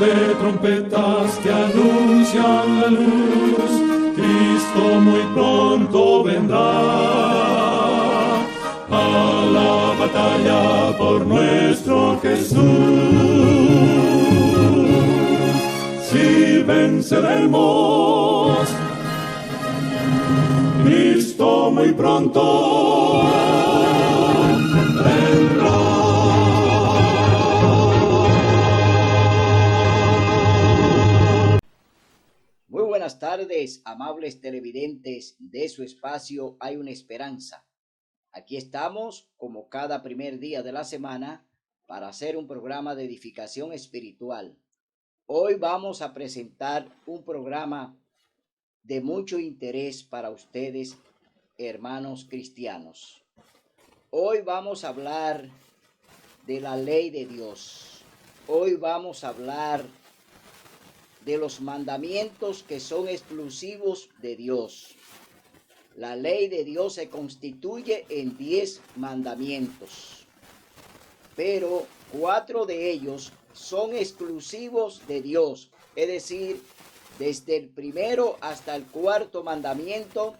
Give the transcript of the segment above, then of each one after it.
de trompetas que anuncian la luz, Cristo muy pronto vendrá a la batalla por nuestro Jesús. Si venceremos, Cristo muy pronto vendrá. Muy buenas tardes, amables televidentes de su espacio Hay una Esperanza. Aquí estamos, como cada primer día de la semana, para hacer un programa de edificación espiritual. Hoy vamos a presentar un programa de mucho interés para ustedes, hermanos cristianos. Hoy vamos a hablar de la ley de Dios. Hoy vamos a hablar de los mandamientos que son exclusivos de Dios. La ley de Dios se constituye en 10 mandamientos, pero 4 de ellos son exclusivos de Dios, es decir, desde el primero hasta el cuarto mandamiento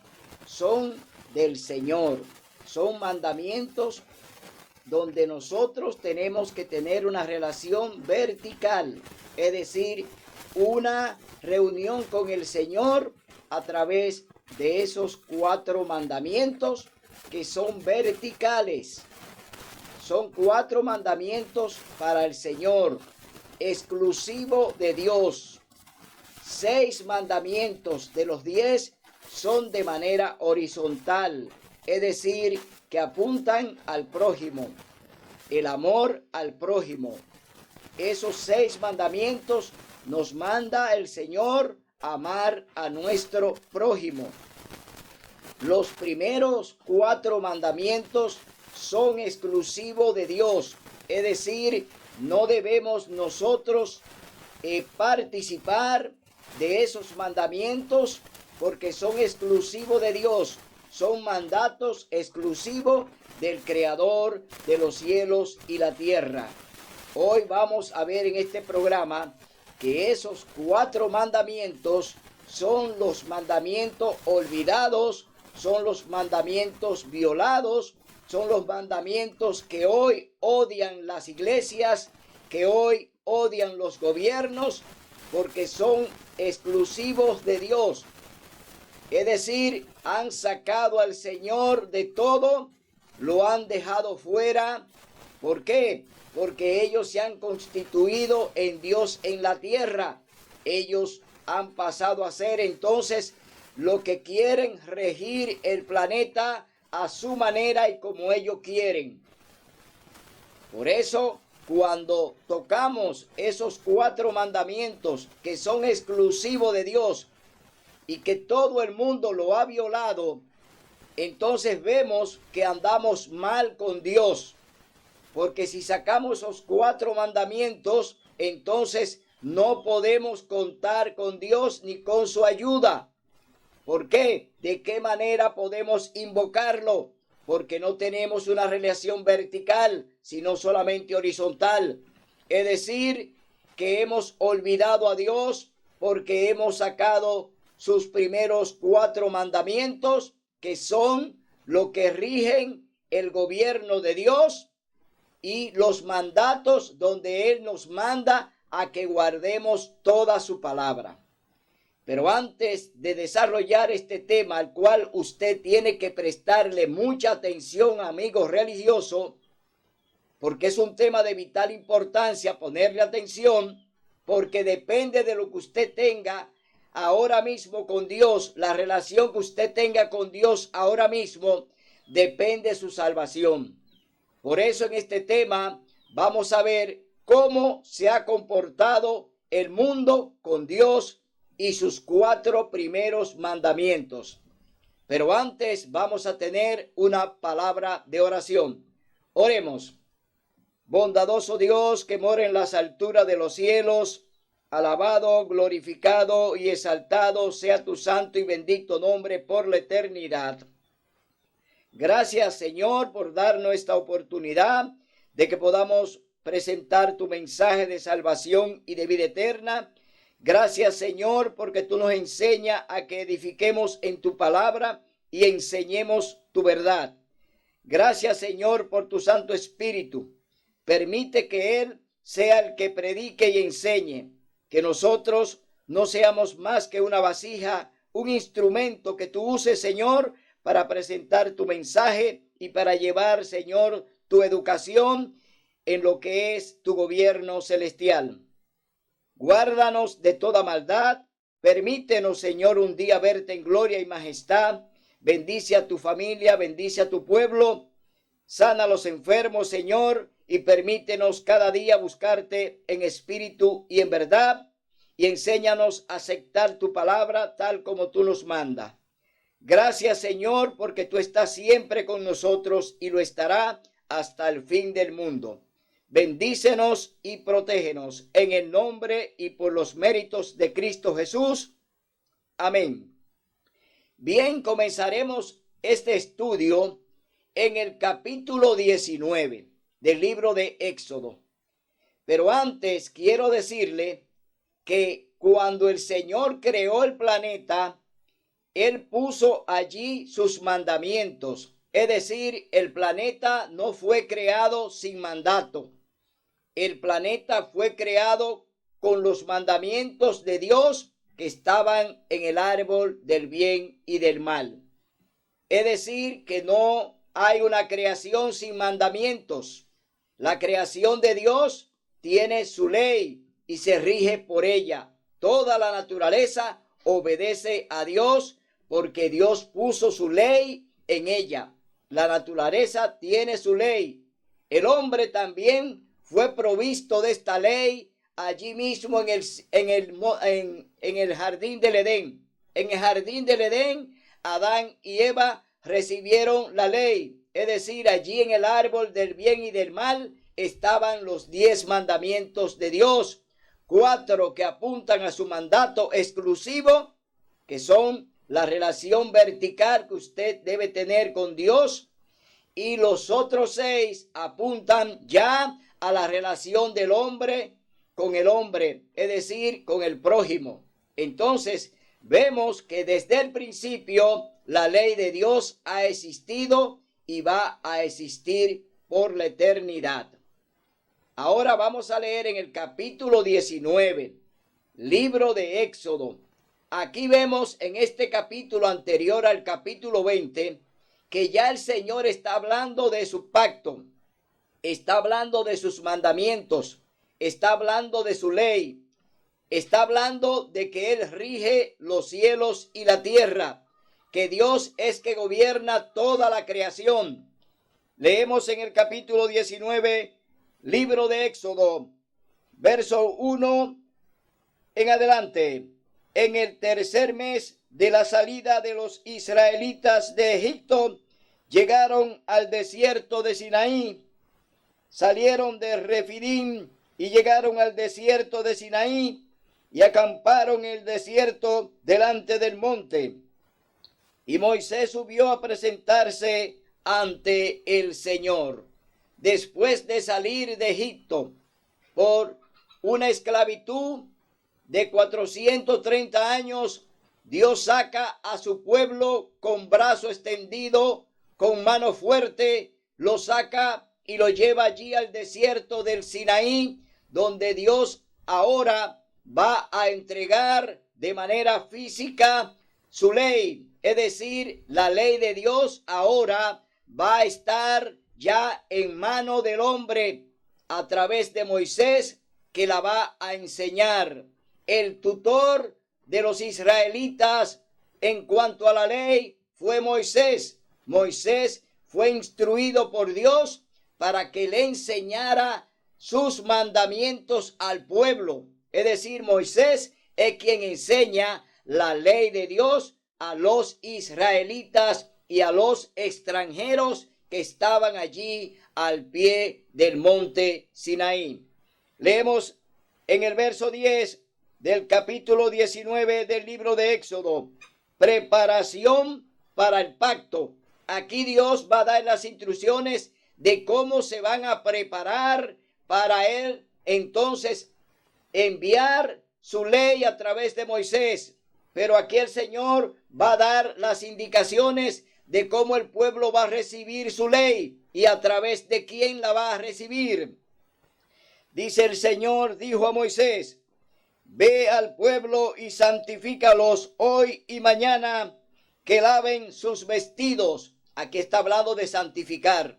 son del Señor. Son mandamientos donde nosotros tenemos que tener una relación vertical, es decir, una reunión con el Señor a través de esos 4 mandamientos que son verticales. Son 4 mandamientos para el Señor, exclusivo de Dios. 6 mandamientos de los 10 son de manera horizontal, es decir, que apuntan al prójimo, el amor al prójimo. Esos 6 mandamientos nos manda el Señor a amar a nuestro prójimo. Los primeros 4 mandamientos son exclusivos de Dios, es decir, no debemos nosotros participar de esos mandamientos porque son exclusivos de Dios, son mandatos exclusivos del Creador de los cielos y la tierra. Hoy vamos a ver en este programa que esos 4 mandamientos son los mandamientos olvidados, son los mandamientos violados, son los mandamientos que hoy odian las iglesias, que hoy odian los gobiernos, porque son exclusivos de Dios. Es decir, han sacado al Señor de todo, lo han dejado fuera. ¿Por qué? Porque ellos se han constituido en Dios en la tierra. Ellos han pasado a ser entonces lo que quieren, regir el planeta a su manera y como ellos quieren. Por eso, cuando tocamos esos 4 mandamientos que son exclusivos de Dios y que todo el mundo lo ha violado, entonces vemos que andamos mal con Dios. Porque si sacamos esos 4 mandamientos, entonces no podemos contar con Dios ni con su ayuda. ¿Por qué? ¿De qué manera podemos invocarlo? Porque no tenemos una relación vertical, sino solamente horizontal. Es decir, que hemos olvidado a Dios porque hemos sacado sus primeros 4 mandamientos, que son lo que rigen el gobierno de Dios, y los mandatos donde Él nos manda a que guardemos toda su palabra. Pero antes de desarrollar este tema, al cual usted tiene que prestarle mucha atención, amigo religioso, porque es un tema de vital importancia ponerle atención, porque depende de lo que usted tenga ahora mismo con Dios, la relación que usted tenga con Dios ahora mismo, depende de su salvación. Por eso en este tema vamos a ver cómo se ha comportado el mundo con Dios y sus 4 primeros mandamientos. Pero antes vamos a tener una palabra de oración. Oremos. Bondadoso Dios que mora en las alturas de los cielos, alabado, glorificado y exaltado sea tu santo y bendito nombre por la eternidad. Gracias, Señor, por darnos esta oportunidad de que podamos presentar tu mensaje de salvación y de vida eterna. Gracias, Señor, porque tú nos enseñas a que edifiquemos en tu palabra y enseñemos tu verdad. Gracias, Señor, por tu Santo Espíritu. Permite que Él sea el que predique y enseñe, que nosotros no seamos más que una vasija, un instrumento que tú uses, Señor, para presentar tu mensaje y para llevar, Señor, tu educación en lo que es tu gobierno celestial. Guárdanos de toda maldad. Permítenos, Señor, un día verte en gloria y majestad. Bendice a tu familia, bendice a tu pueblo. Sana a los enfermos, Señor, y permítenos cada día buscarte en espíritu y en verdad. Y enséñanos a aceptar tu palabra tal como tú nos mandas. Gracias, Señor, porque tú estás siempre con nosotros y lo estará hasta el fin del mundo. Bendícenos y protégenos en el nombre y por los méritos de Cristo Jesús. Amén. Bien, comenzaremos este estudio en el capítulo 19 del libro de Éxodo. Pero antes quiero decirle que cuando el Señor creó el planeta, Él puso allí sus mandamientos. Es decir, el planeta no fue creado sin mandato. El planeta fue creado con los mandamientos de Dios que estaban en el árbol del bien y del mal. Es decir, que no hay una creación sin mandamientos. La creación de Dios tiene su ley y se rige por ella. Toda la naturaleza obedece a Dios porque Dios puso su ley en ella. La naturaleza tiene su ley. El hombre también fue provisto de esta ley allí mismo en el jardín del Edén. En el jardín del Edén, Adán y Eva recibieron la ley. Es decir, allí en el árbol del bien y del mal estaban los 10 mandamientos de Dios. 4 que apuntan a su mandato exclusivo, que son la relación vertical que usted debe tener con Dios. Y los otros 6 apuntan ya a la relación del hombre con el hombre, es decir, con el prójimo. Entonces, vemos que desde el principio la ley de Dios ha existido y va a existir por la eternidad. Ahora vamos a leer en el capítulo 19, libro de Éxodo. Aquí vemos en este capítulo anterior al capítulo 20 que ya el Señor está hablando de su pacto, está hablando de sus mandamientos, está hablando de su ley, está hablando de que Él rige los cielos y la tierra, que Dios es que gobierna toda la creación. Leemos en el capítulo 19, libro de Éxodo, verso 1 en adelante. En el tercer mes de la salida de los israelitas de Egipto, llegaron al desierto de Sinaí. Salieron de Refidim y llegaron al desierto de Sinaí y acamparon en el desierto delante del monte. Y Moisés subió a presentarse ante el Señor. Después de salir de Egipto por una esclavitud de 430 años, Dios saca a su pueblo con brazo extendido, con mano fuerte, lo saca y lo lleva allí al desierto del Sinaí, donde Dios ahora va a entregar de manera física su ley. Es decir, la ley de Dios ahora va a estar ya en mano del hombre a través de Moisés, que la va a enseñar. El tutor de los israelitas en cuanto a la ley fue Moisés. Moisés fue instruido por Dios para que le enseñara sus mandamientos al pueblo. Es decir, Moisés es quien enseña la ley de Dios a los israelitas y a los extranjeros que estaban allí al pie del monte Sinaí. Leemos en el verso 10 del capítulo 19 del libro de Éxodo. Preparación para el pacto. Aquí Dios va a dar las instrucciones de cómo se van a preparar para él entonces enviar su ley a través de Moisés. Pero aquí el Señor va a dar las indicaciones de cómo el pueblo va a recibir su ley y a través de quién la va a recibir. Dice el Señor, dijo a Moisés: ve al pueblo y santifícalos hoy y mañana, que laven sus vestidos. Aquí está hablando de santificar.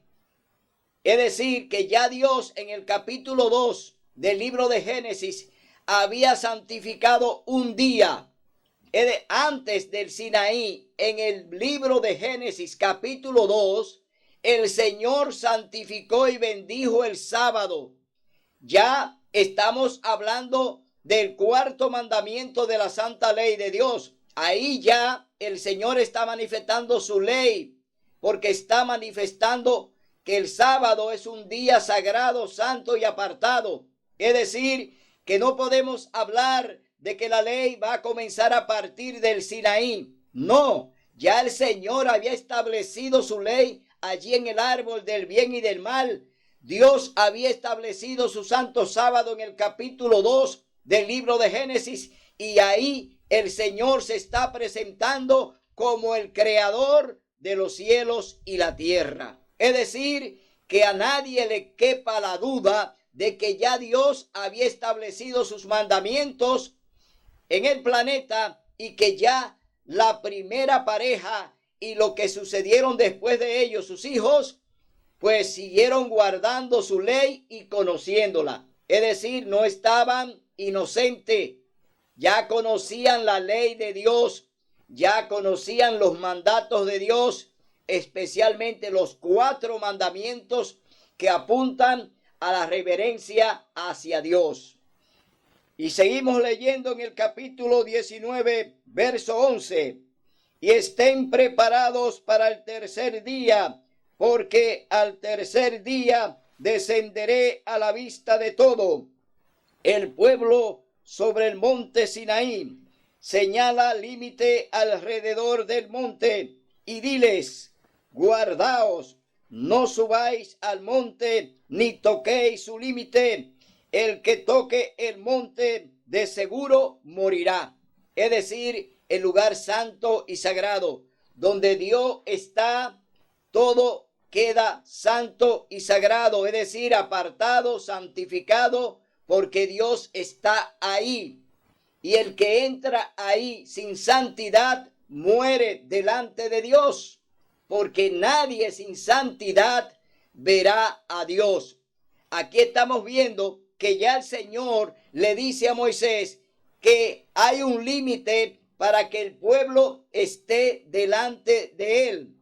Es decir, que ya Dios en el capítulo 2 del libro de Génesis había santificado un día. Antes del Sinaí, en el libro de Génesis capítulo 2, el Señor santificó y bendijo el sábado. Ya estamos hablando del cuarto mandamiento de la santa ley de Dios. Ahí ya el Señor está manifestando su ley, porque está manifestando que el sábado es un día sagrado, santo y apartado. Es decir, que no podemos hablar de que la ley va a comenzar a partir del Sinaí. No, ya el Señor había establecido su ley allí en el árbol del bien y del mal. Dios había establecido su santo sábado en el capítulo 2 del libro de Génesis, y ahí el Señor se está presentando como el creador de los cielos y la tierra. Es decir, que a nadie le quepa la duda de que ya Dios había establecido sus mandamientos en el planeta, y que ya la primera pareja y lo que sucedieron después de ellos, sus hijos, pues siguieron guardando su ley y conociéndola. Es decir, no estaban inocentes, ya conocían la ley de Dios, ya conocían los mandatos de Dios, especialmente los 4 mandamientos que apuntan a la reverencia hacia Dios. Y seguimos leyendo en el capítulo 19, verso 11. Y estén preparados para el tercer día, porque al tercer día descenderé a la vista de todo el pueblo sobre el monte Sinaí. Señala límite alrededor del monte y diles: guardaos, no subáis al monte ni toquéis su límite. El que toque el monte de seguro morirá. Es decir, el lugar santo y sagrado, donde Dios está, todo queda santo y sagrado, es decir, apartado, santificado, porque Dios está ahí. Y el que entra ahí sin santidad muere delante de Dios, porque nadie sin santidad verá a Dios. Aquí estamos viendo que ya el Señor le dice a Moisés que hay un límite para que el pueblo esté delante de él.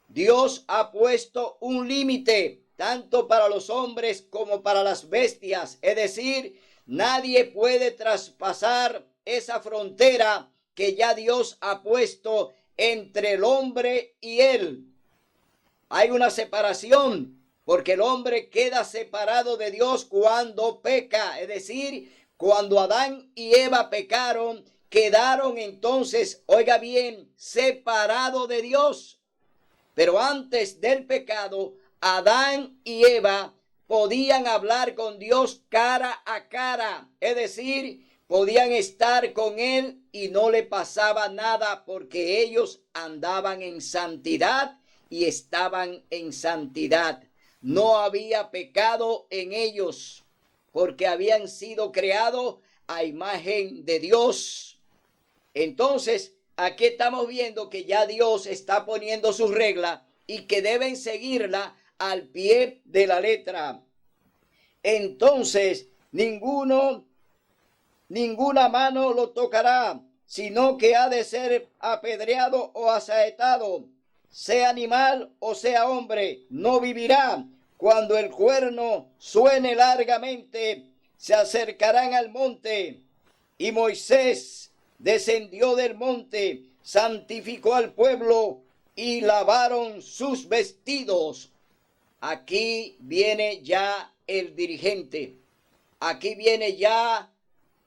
Dios ha puesto un límite tanto para los hombres como para las bestias. Es decir, nadie puede traspasar esa frontera que ya Dios ha puesto entre el hombre y él. Hay una separación, porque el hombre queda separado de Dios cuando peca. Es decir, cuando Adán y Eva pecaron, quedaron entonces, oiga bien, separados de Dios. Pero antes del pecado, Adán y Eva podían hablar con Dios cara a cara. Es decir, podían estar con él y no le pasaba nada, porque ellos andaban en santidad y estaban en santidad. No había pecado en ellos, porque habían sido creados a imagen de Dios. Entonces, aquí estamos viendo que ya Dios está poniendo sus reglas y que deben seguirla al pie de la letra. Entonces, ninguna mano lo tocará, sino que ha de ser apedreado o asaetado. Sea animal o sea hombre, no vivirá. Cuando el cuerno suene largamente, se acercarán al monte. Y Moisés descendió del monte, santificó al pueblo y lavaron sus vestidos. Aquí viene ya el dirigente. Aquí viene ya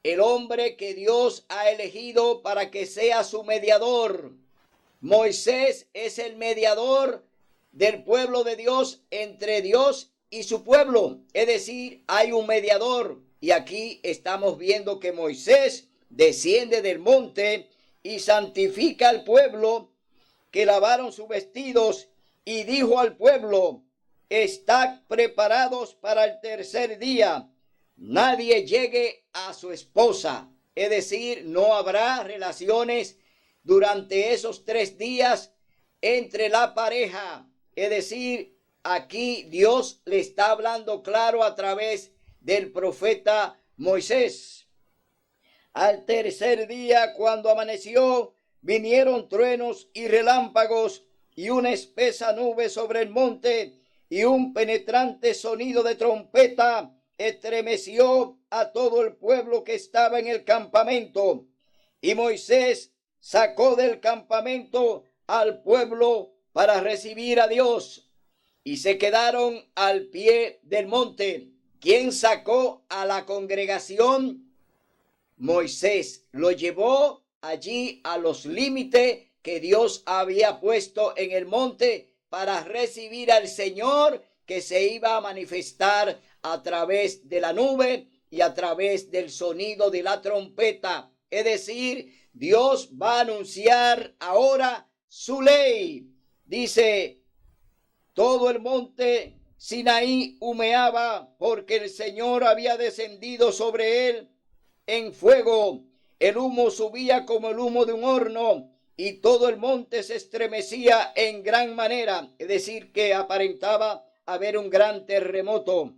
el hombre que Dios ha elegido para que sea su mediador. Moisés es el mediador del pueblo de Dios entre Dios y su pueblo. Es decir, hay un mediador. Y aquí estamos viendo que Moisés desciende del monte y santifica al pueblo, que lavaron sus vestidos, y dijo al pueblo: estad preparados para el tercer día. Nadie llegue a su esposa. Es decir, no habrá relaciones durante esos 3 días entre la pareja. Es decir, aquí Dios le está hablando claro a través del profeta Moisés. Al tercer día, cuando amaneció, vinieron truenos y relámpagos y una espesa nube sobre el monte, y un penetrante sonido de trompeta estremeció a todo el pueblo que estaba en el campamento. Y Moisés sacó del campamento al pueblo para recibir a Dios, y se quedaron al pie del monte. ¿Quién sacó a la congregación? Moisés. Lo llevó allí a los límites que Dios había puesto en el monte para recibir al Señor, que se iba a manifestar a través de la nube y a través del sonido de la trompeta. Es decir, Dios va a anunciar ahora su ley. Dice: todo el monte Sinaí humeaba, porque el Señor había descendido sobre él en fuego. El humo subía como el humo de un horno, y todo el monte se estremecía en gran manera. Es decir, que aparentaba haber un gran terremoto.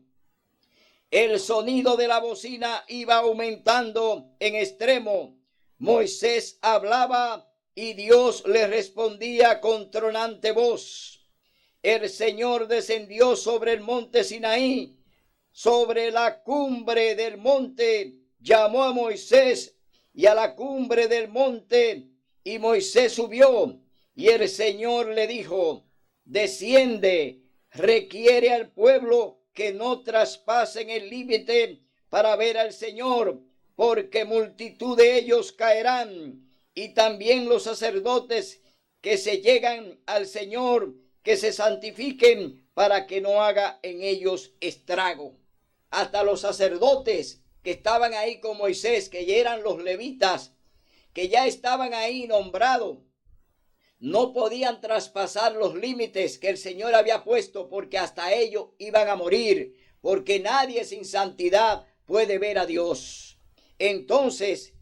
El sonido de la bocina iba aumentando en extremo. Moisés hablaba y Dios le respondía con tronante voz. El Señor descendió sobre el monte Sinaí. Sobre la cumbre del monte llamó a Moisés, y a la cumbre del monte, y Moisés subió, y el Señor le dijo: desciende, requiere al pueblo que no traspasen el límite para ver al Señor, porque multitud de ellos caerán, y también los sacerdotes que se llegan al Señor, que se santifiquen para que no haga en ellos estrago. Hasta los sacerdotes que estaban ahí con Moisés, que ya eran los levitas, que ya estaban ahí nombrados, no podían traspasar los límites que el Señor había puesto, porque hasta ellos iban a morir, porque nadie sin santidad puede ver a Dios. Entonces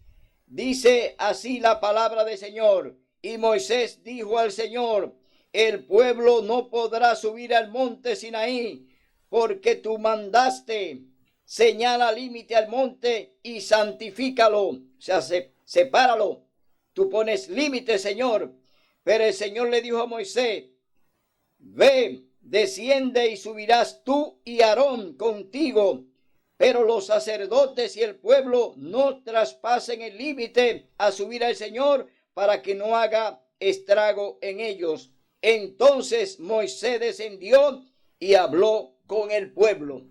dice así la palabra del Señor: y Moisés dijo al Señor: el pueblo no podrá subir al monte Sinaí, porque tú mandaste. Señala límite al monte y santifícalo. O sea, sepáralo. Tú pones límite, Señor. Pero el Señor le dijo a Moisés: ve, desciende y subirás tú y Aarón contigo. Pero los sacerdotes y el pueblo no traspasen el límite a subir al Señor, para que no haga estrago en ellos. Entonces Moisés descendió y habló con el pueblo.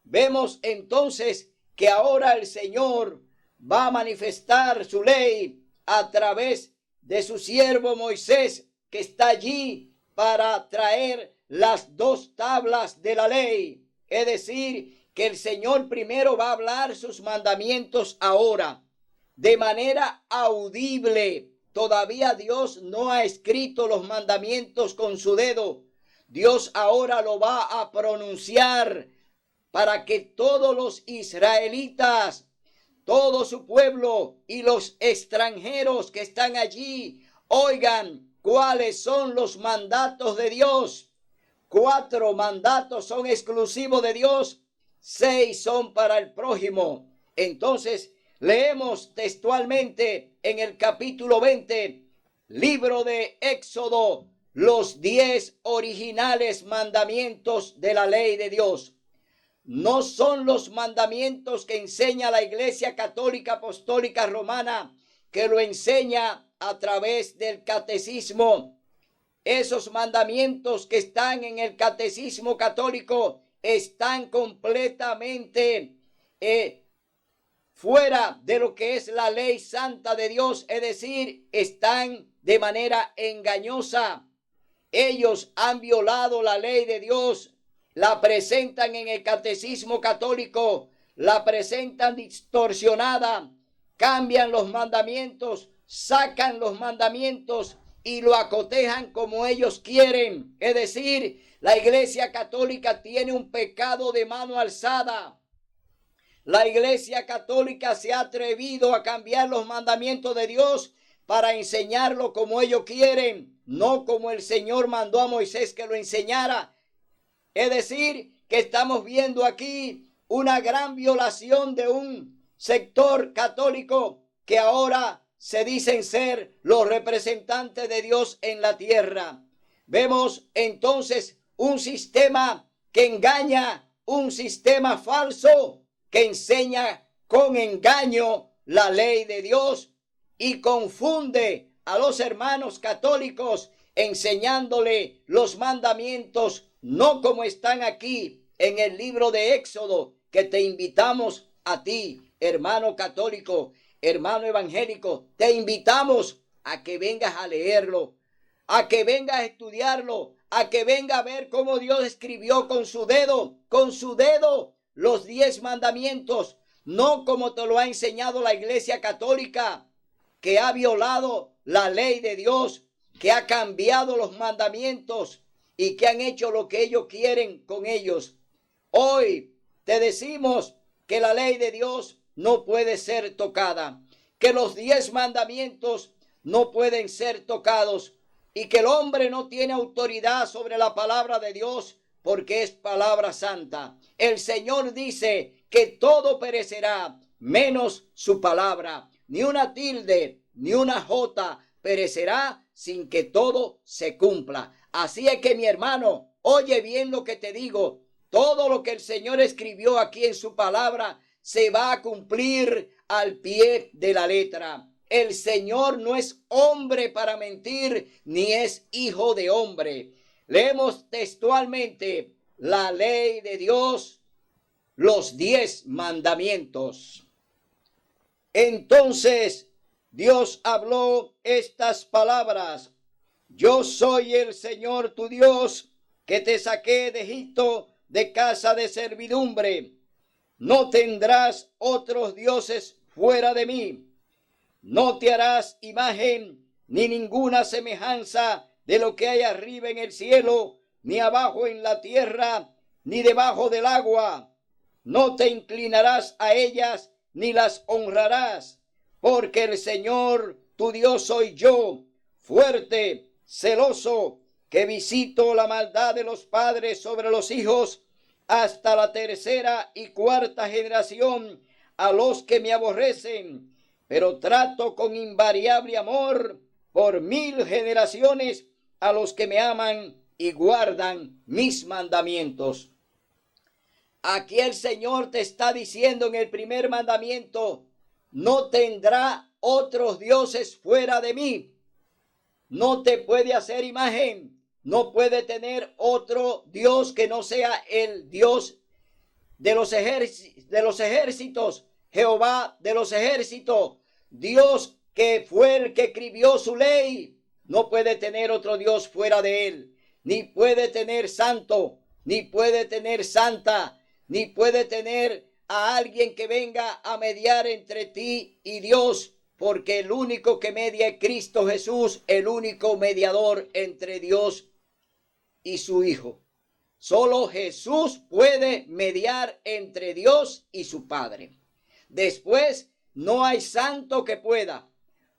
Vemos entonces que ahora el Señor va a manifestar su ley a través de su siervo Moisés, que está allí para traer las 2 tablas de la ley. Es decir, que el Señor primero va a hablar sus mandamientos ahora de manera audible. Todavía Dios no ha escrito los mandamientos con su dedo. Dios ahora lo va a pronunciar para que todos los israelitas, todo su pueblo y los extranjeros que están allí oigan cuáles son los mandatos de Dios. 4 mandatos son exclusivos de Dios, 6 son para el prójimo. Entonces leemos textualmente en el capítulo 20, libro de Éxodo, los 10 originales mandamientos de la ley de Dios. No son los mandamientos que enseña la Iglesia Católica Apostólica Romana, que lo enseña a través del catecismo. Esos mandamientos que están en el catecismo católico están completamente fuera de lo que es la ley santa de Dios, es decir, están de manera engañosa. Ellos han violado la ley de Dios. la presentan en el catecismo católico, la presentan distorsionada, cambian los mandamientos, sacan los mandamientos y lo acotejan como ellos quieren. Es decir, la Iglesia Católica tiene un pecado de mano alzada. La Iglesia Católica se ha atrevido a cambiar los mandamientos de Dios para enseñarlo como ellos quieren, no como el Señor mandó a Moisés que lo enseñara. Es decir, que estamos viendo aquí una gran violación de un sector católico que ahora se dicen ser los representantes de Dios en la tierra. Vemos entonces un sistema que engaña, un sistema falso que enseña con engaño la ley de Dios y confunde a los hermanos católicos enseñándole los mandamientos no como están aquí en el libro de Éxodo, que te invitamos a ti, hermano católico, hermano evangélico, te invitamos a que vengas a leerlo, a que vengas a estudiarlo, a que vengas a ver cómo Dios escribió con su dedo, los 10 mandamientos, no como te lo ha enseñado la Iglesia Católica, que ha violado la ley de Dios, que ha cambiado los mandamientos y que han hecho lo que ellos quieren con ellos. Hoy te decimos que la ley de Dios no puede ser tocada, que los 10 mandamientos no pueden ser tocados y que el hombre no tiene autoridad sobre la palabra de Dios porque es palabra santa. El Señor dice que todo perecerá menos su palabra. Ni una tilde, ni una jota perecerá sin que todo se cumpla. Así es que mi hermano, oye bien lo que te digo. Todo lo que el Señor escribió aquí en su palabra se va a cumplir al pie de la letra. El Señor no es hombre para mentir, ni es hijo de hombre. Leemos textualmente la ley de Dios, los 10 mandamientos. Entonces Dios habló estas palabras: yo soy el Señor tu Dios, que te saqué de Egipto, de casa de servidumbre. No tendrás otros dioses fuera de mí. No te harás imagen ni ninguna semejanza de lo que hay arriba en el cielo, ni abajo en la tierra, ni debajo del agua. No te inclinarás a ellas, ni las honrarás, porque el Señor tu Dios soy yo, fuerte, celoso, que visito la maldad de los padres sobre los hijos hasta la 3ª y 4ª generación a los que me aborrecen, pero trato con invariable amor por 1000 generaciones a los que me aman y guardan mis mandamientos. Aquí el Señor te está diciendo en el primer mandamiento: no tendrá otros dioses fuera de mí. No te puede hacer imagen, no puede tener otro Dios que no sea el Dios de los ejércitos, Jehová de los ejércitos, Dios que fue el que escribió su ley. No puede tener otro Dios fuera de él, ni puede tener santo, ni puede tener santa, ni puede tener a alguien que venga a mediar entre ti y Dios, porque el único que media es Cristo Jesús, el único mediador entre Dios y su Hijo. Solo Jesús puede mediar entre Dios y su Padre. Después, no hay santo que pueda,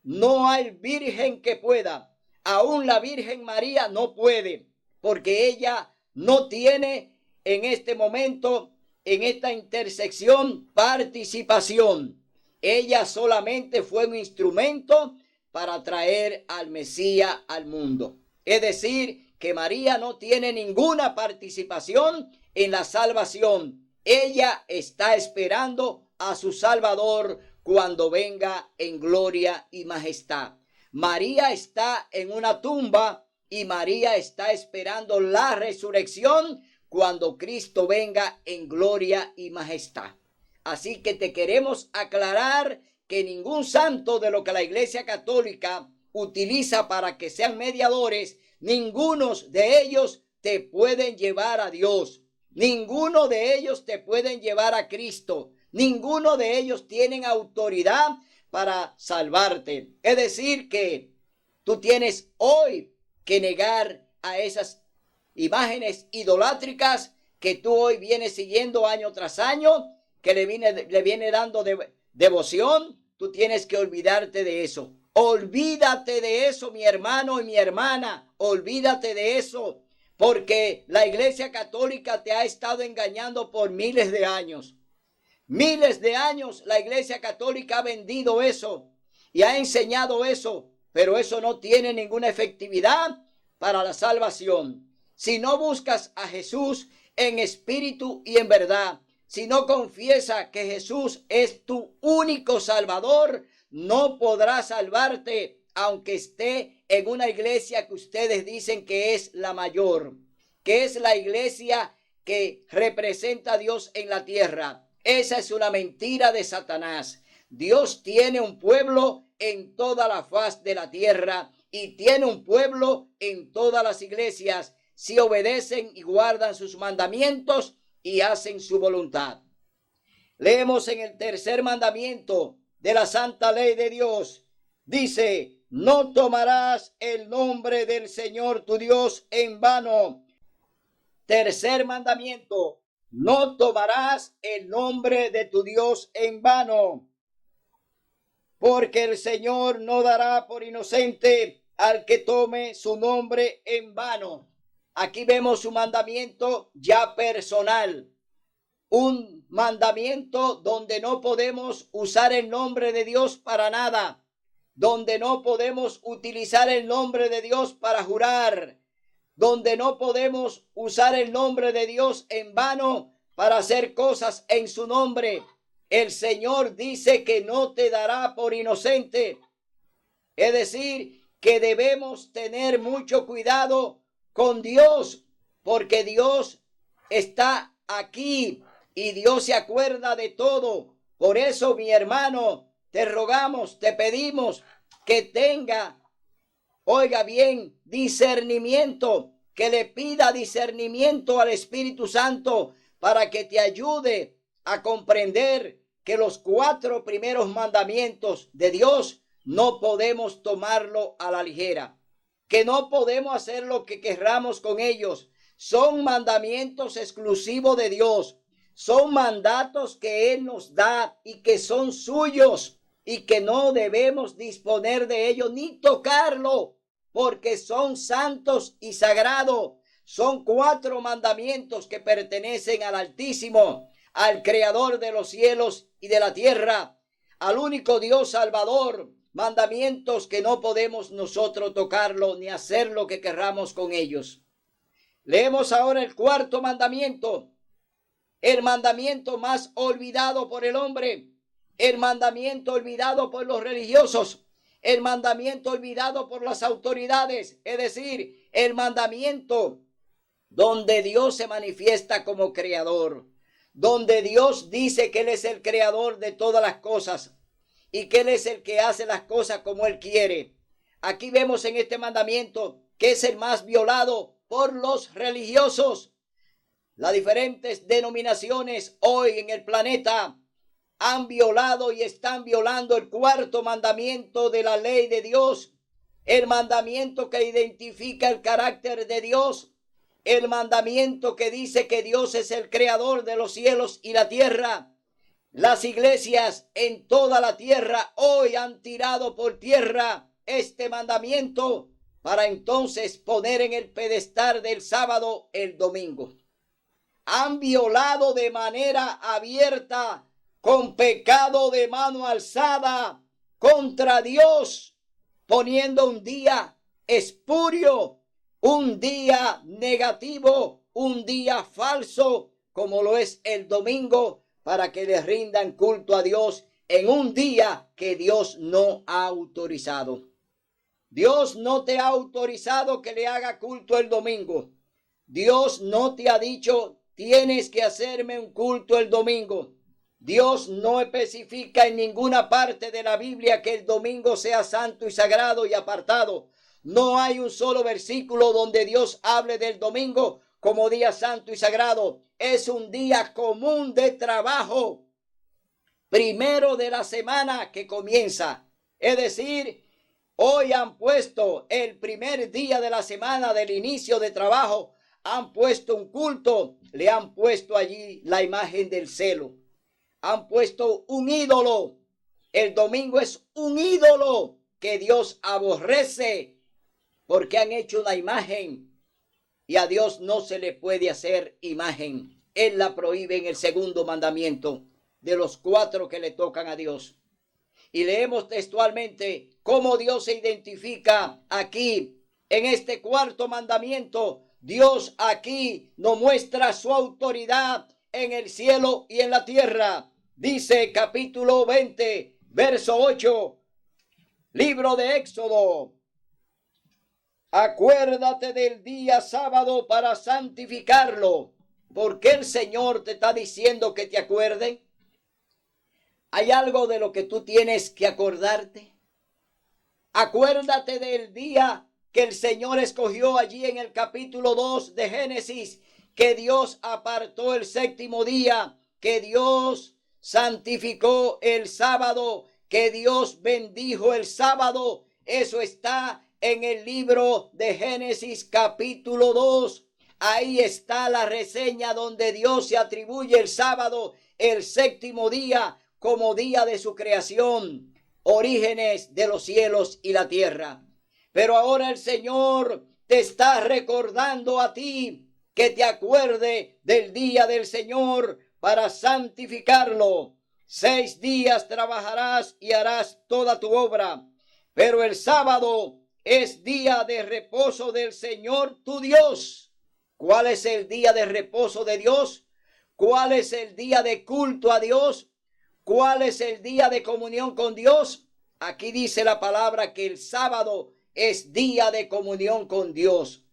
no hay virgen que pueda. Aún la Virgen María no puede, porque ella no tiene en este momento, en esta intersección, participación. Ella solamente fue un instrumento para traer al Mesías al mundo. Es decir, que María no tiene ninguna participación en la salvación. Ella está esperando a su Salvador cuando venga en gloria y majestad. María está en una tumba y María está esperando la resurrección cuando Cristo venga en gloria y majestad. Así que te queremos aclarar que ningún santo de lo que la Iglesia Católica utiliza para que sean mediadores, ninguno de ellos te pueden llevar a Dios. Ninguno de ellos te pueden llevar a Cristo. Ninguno de ellos tienen autoridad para salvarte. Es decir, que tú tienes hoy que negar a esas imágenes idolátricas que tú hoy vienes siguiendo año tras año, que le viene dando devoción. Tú tienes que olvidarte de eso. Olvídate de eso, mi hermano y mi hermana. Olvídate de eso, porque la Iglesia Católica te ha estado engañando por miles de años. Miles de años la Iglesia Católica ha vendido eso y ha enseñado eso, pero eso no tiene ninguna efectividad para la salvación. Si no buscas a Jesús en espíritu y en verdad, si no confiesas que Jesús es tu único Salvador, no podrás salvarte, aunque esté en una iglesia que ustedes dicen que es la mayor, que es la iglesia que representa a Dios en la tierra. Esa es una mentira de Satanás. Dios tiene un pueblo en toda la faz de la tierra y tiene un pueblo en todas las iglesias si obedecen y guardan sus mandamientos y hacen su voluntad. Leemos en el tercer mandamiento de la santa ley de Dios. Dice: no tomarás el nombre del Señor tu Dios en vano. Tercer mandamiento: no tomarás el nombre de tu Dios en vano, porque el Señor no dará por inocente al que tome su nombre en vano. Aquí vemos un mandamiento ya personal, un mandamiento donde no podemos usar el nombre de Dios para nada, donde no podemos utilizar el nombre de Dios para jurar, donde no podemos usar el nombre de Dios en vano para hacer cosas en su nombre. El Señor dice que no te dará por inocente. Es decir, que debemos tener mucho cuidado con Dios, porque Dios está aquí y Dios se acuerda de todo. Por eso, mi hermano, te rogamos, te pedimos que tenga, oiga bien, discernimiento, que le pida discernimiento al Espíritu Santo para que te ayude a comprender que los 4 primeros mandamientos de Dios no podemos tomarlo a la ligera, que no podemos hacer lo que querramos con ellos. Son mandamientos exclusivos de Dios, son mandatos que Él nos da y que son suyos y que no debemos disponer de ellos ni tocarlo, porque son santos y sagrados. Son 4 mandamientos que pertenecen al Altísimo, al Creador de los cielos y de la tierra, al único Dios Salvador. Mandamientos que no podemos nosotros tocarlo ni hacer lo que querramos con ellos. Leemos ahora el 4º mandamiento, el mandamiento más olvidado por el hombre, el mandamiento olvidado por los religiosos, el mandamiento olvidado por las autoridades, es decir, el mandamiento donde Dios se manifiesta como creador, donde Dios dice que Él es el creador de todas las cosas y que Él es el que hace las cosas como Él quiere. Aquí vemos en este mandamiento que es el más violado por los religiosos. Las diferentes denominaciones hoy en el planeta han violado y están violando el 4º mandamiento de la ley de Dios, el mandamiento que identifica el carácter de Dios, el mandamiento que dice que Dios es el creador de los cielos y la tierra. Las iglesias en toda la tierra hoy han tirado por tierra este mandamiento para entonces poner en el pedestal del sábado el domingo. Han violado de manera abierta, con pecado de mano alzada contra Dios, poniendo un día espurio, un día negativo, un día falso, como lo es el domingo, para que le rindan culto a Dios en un día que Dios no ha autorizado. Dios no te ha autorizado que le haga culto el domingo. Dios no te ha dicho, tienes que hacerme un culto el domingo. Dios no especifica en ninguna parte de la Biblia que el domingo sea santo y sagrado y apartado. No hay un solo versículo donde Dios hable del domingo como día santo y sagrado. Es un día común de trabajo, primero de la semana que comienza. Es decir, hoy han puesto el primer día de la semana del inicio de trabajo, han puesto un culto, le han puesto allí la imagen del celo, han puesto un ídolo. El domingo es un ídolo que Dios aborrece porque han hecho una imagen y a Dios no se le puede hacer imagen. Él la prohíbe en el segundo mandamiento de los 4 que le tocan a Dios. Y leemos textualmente cómo Dios se identifica aquí en este cuarto mandamiento. Dios aquí nos muestra su autoridad en el cielo y en la tierra. Dice capítulo 20, verso 8, libro de Éxodo. Acuérdate del día sábado para santificarlo. ¿Por qué el Señor te está diciendo que te acuerde? ¿Hay algo de lo que tú tienes que acordarte? Acuérdate del día que el Señor escogió allí en el capítulo 2 de Génesis, que Dios apartó el séptimo día, que Dios santificó el sábado, que Dios bendijo el sábado. Eso está en el libro de Génesis capítulo 2. Ahí está la reseña donde Dios se atribuye el sábado, el séptimo día, como día de su creación, orígenes de los cielos y la tierra. Pero ahora el Señor te está recordando a ti que te acuerde del día del Señor para santificarlo. 6 días trabajarás y harás toda tu obra, pero el sábado es día de reposo del Señor tu Dios. ¿Cuál es el día de reposo de Dios? ¿Cuál es el día de culto a Dios? ¿Cuál es el día de comunión con Dios? Aquí dice la palabra que el sábado es día de comunión con Dios.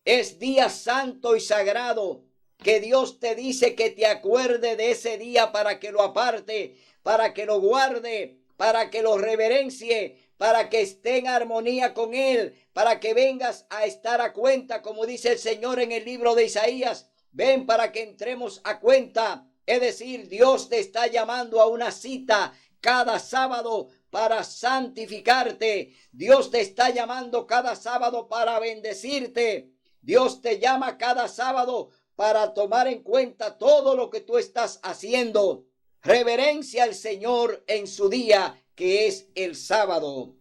Es día santo y sagrado que Dios te dice que te acuerde de ese día para que lo aparte, para que lo guarde, para que lo reverencie, para que esté en armonía con Él, para que vengas a estar a cuenta, como dice el Señor en el libro de Isaías. Ven para que entremos a cuenta. Es decir, Dios te está llamando a una cita cada sábado para santificarte. Dios te está llamando cada sábado para bendecirte. Dios te llama cada sábado para tomar en cuenta todo lo que tú estás haciendo. Reverencia al Señor en su día, que es el sábado.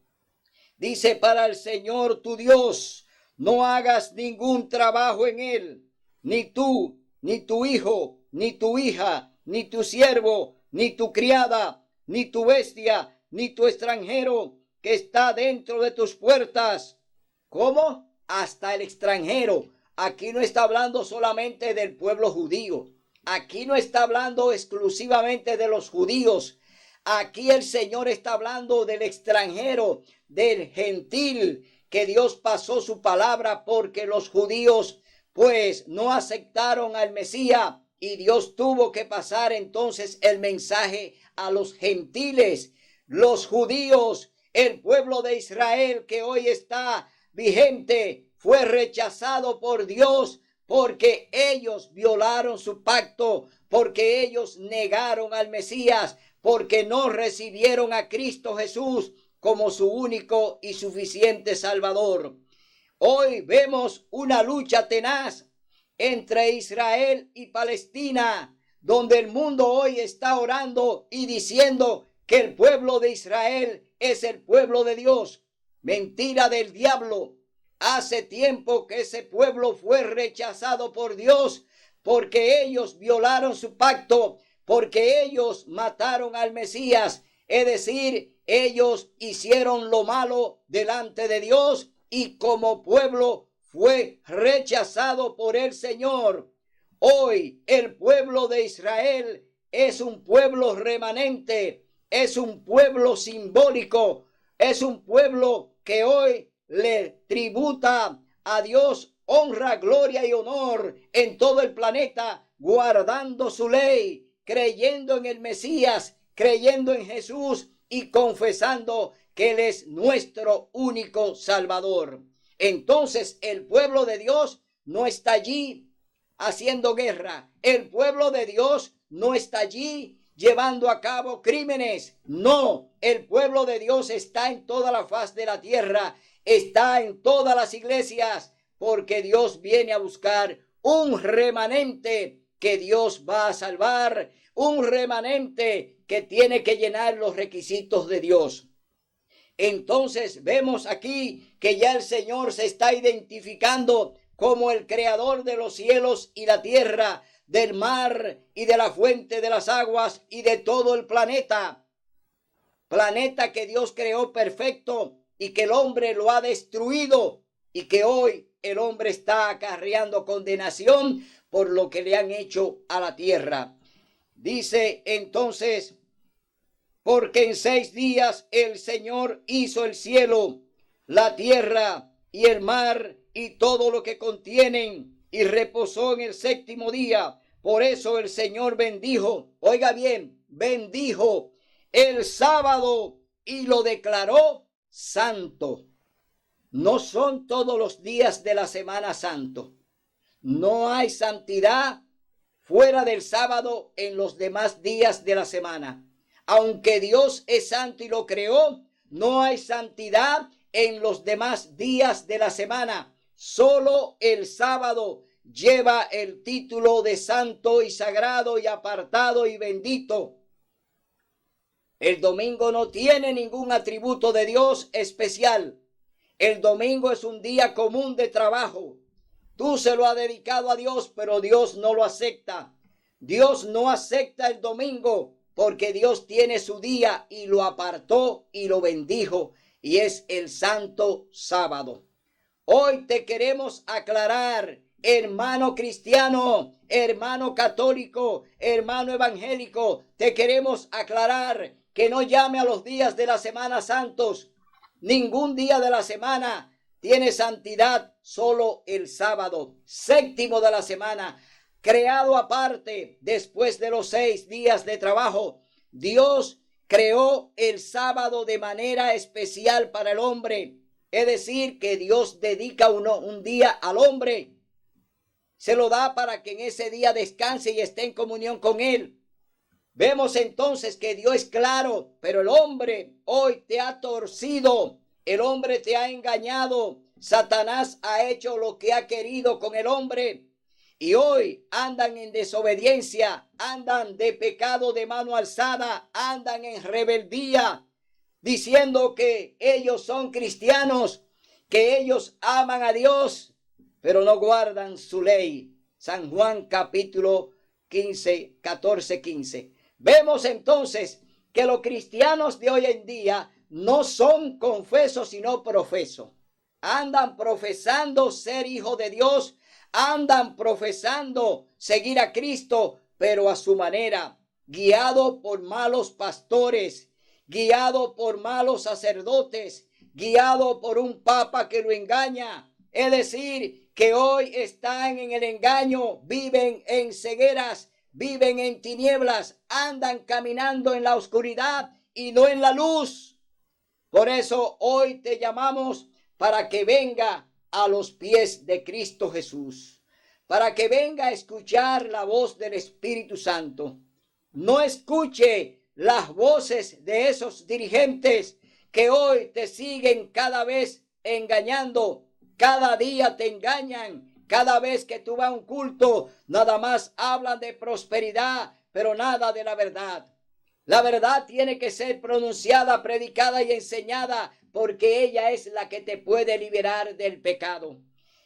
Dice, para el Señor tu Dios, no hagas ningún trabajo en él, ni tú, ni tu hijo, ni tu hija, ni tu siervo, ni tu criada, ni tu bestia, ni tu extranjero que está dentro de tus puertas. ¿Cómo? Hasta el extranjero. Aquí no está hablando solamente del pueblo judío. Aquí no está hablando exclusivamente de los judíos. Aquí el Señor está hablando del extranjero, del gentil, que Dios pasó su palabra porque los judíos pues no aceptaron al Mesías y Dios tuvo que pasar entonces el mensaje a los gentiles. Los judíos, el pueblo de Israel que hoy está vigente, fue rechazado por Dios porque ellos violaron su pacto, porque ellos negaron al Mesías, porque no recibieron a Cristo Jesús como su único y suficiente Salvador. Hoy vemos una lucha tenaz entre Israel y Palestina, donde el mundo hoy está orando y diciendo que el pueblo de Israel es el pueblo de Dios. Mentira del diablo. Hace tiempo que ese pueblo fue rechazado por Dios porque ellos violaron su pacto, porque ellos mataron al Mesías. Es decir, ellos hicieron lo malo delante de Dios y como pueblo fue rechazado por el Señor. Hoy el pueblo de Israel es un pueblo remanente, es un pueblo simbólico, es un pueblo que hoy le tributa a Dios honra, gloria y honor en todo el planeta, guardando su ley, creyendo en el Mesías, creyendo en Jesús y confesando que Él es nuestro único Salvador. Entonces el pueblo de Dios no está allí haciendo guerra. El pueblo de Dios no está allí llevando a cabo crímenes. No, el pueblo de Dios está en toda la faz de la tierra, está en todas las iglesias, porque Dios viene a buscar un remanente que Dios va a salvar, un remanente que tiene que llenar los requisitos de Dios. Entonces vemos aquí que ya el Señor se está identificando como el creador de los cielos y la tierra, del mar y de la fuente de las aguas y de todo el planeta. Planeta que Dios creó perfecto y que el hombre lo ha destruido y que hoy el hombre está acarreando condenación por lo que le han hecho a la tierra. Dice entonces: porque en 6 días el Señor hizo el cielo, la tierra y el mar y todo lo que contienen, y reposó en el 7º día. Por eso el Señor bendijo, oiga bien, bendijo el sábado y lo declaró santo. No son todos los días de la semana santo. No hay santidad fuera del sábado en los demás días de la semana. Aunque Dios es santo y lo creó, no hay santidad en los demás días de la semana. Solo el sábado lleva el título de santo y sagrado y apartado y bendito. El domingo no tiene ningún atributo de Dios especial. El domingo es un día común de trabajo. Tú se lo has dedicado a Dios, pero Dios no lo acepta. Dios no acepta el domingo porque Dios tiene su día y lo apartó y lo bendijo, y es el santo sábado. Hoy te queremos aclarar, hermano cristiano, hermano católico, hermano evangélico, te queremos aclarar que no llame a los días de la semana santos. Ningún día de la semana tiene santidad, solo el sábado, 7º de la semana, creado aparte después de los 6 días de trabajo. Dios creó el sábado de manera especial para el hombre. Es decir, que Dios dedica un día al hombre. Se lo da para que en ese día descanse y esté en comunión con él. Vemos entonces que Dios es claro, pero el hombre hoy te ha torcido. El hombre te ha engañado. Satanás ha hecho lo que ha querido con el hombre. Y hoy andan en desobediencia, andan de pecado de mano alzada, andan en rebeldía, diciendo que ellos son cristianos, que ellos aman a Dios, pero no guardan su ley. San Juan capítulo 14:15. Vemos entonces que los cristianos de hoy en día no son confesos sino profesos. Andan profesando ser hijos de Dios, andan profesando seguir a Cristo, pero a su manera, guiado por malos pastores, guiado por malos sacerdotes, guiado por un papa que lo engaña. Es decir, que hoy están en el engaño, viven en cegueras, viven en tinieblas, andan caminando en la oscuridad y no en la luz. Por eso hoy te llamamos para que venga a los pies de Cristo Jesús, para que venga a escuchar la voz del Espíritu Santo. No escuche las voces de esos dirigentes que hoy te siguen cada vez engañando, cada día te engañan, cada vez que tú vas a un culto, nada más hablan de prosperidad, pero nada de la verdad. La verdad tiene que ser pronunciada, predicada y enseñada, porque ella es la que te puede liberar del pecado.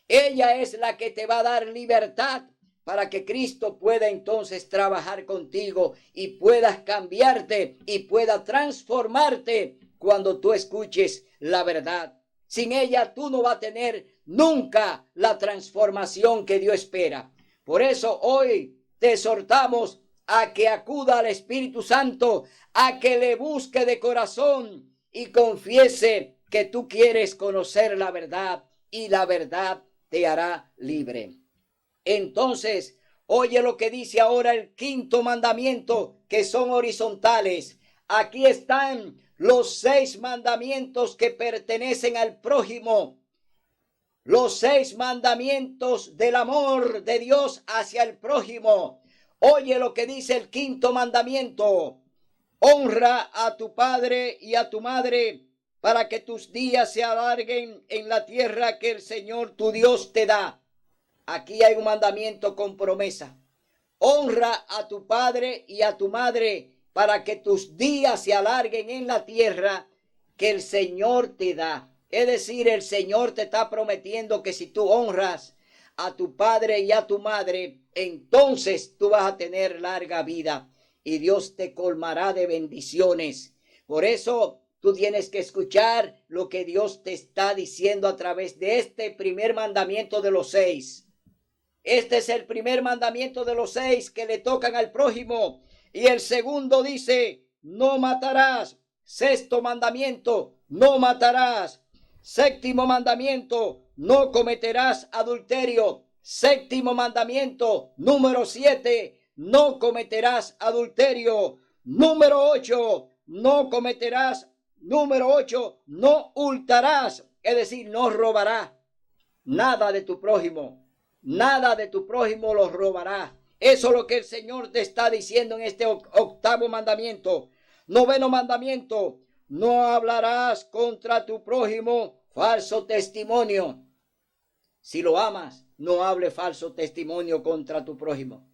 Ella es la que te va a dar libertad para que Cristo pueda entonces trabajar contigo y puedas cambiarte y pueda transformarte cuando tú escuches la verdad. Sin ella tú no vas a tener nunca la transformación que Dios espera. Por eso hoy te exhortamos a que acuda al Espíritu Santo, a que le busque de corazón y confiese que tú quieres conocer la verdad y la verdad te hará libre. Entonces, oye lo que dice ahora el 5º mandamiento, que son horizontales. Aquí están los 6 mandamientos que pertenecen al prójimo. los 6 mandamientos del amor de Dios hacia el prójimo. Oye lo que dice el 5.º mandamiento. Honra a tu padre y a tu madre para que tus días se alarguen en la tierra que el Señor tu Dios te da. Aquí hay un mandamiento con promesa. Honra a tu padre y a tu madre para que tus días se alarguen en la tierra que el Señor te da. Es decir, el Señor te está prometiendo que si tú honras a tu padre y a tu madre, entonces tú vas a tener larga vida y Dios te colmará de bendiciones. Por eso tú tienes que escuchar lo que Dios te está diciendo a través de este primer mandamiento de los 6. Este es el primer mandamiento de los 6 que le tocan al prójimo. Y el segundo dice, no matarás. 6.º mandamiento, no matarás. 7.º mandamiento, no cometerás adulterio. 7.º mandamiento, número 7, no cometerás adulterio. Número 8, no cometerás. Número 8, no hurtarás. Es decir, no robarás nada de tu prójimo. Nada de tu prójimo lo robarás. Eso es lo que el Señor te está diciendo en este 8.º mandamiento. 9.º mandamiento, no hablarás contra tu prójimo falso testimonio. Si lo amas, no hable falso testimonio contra tu prójimo.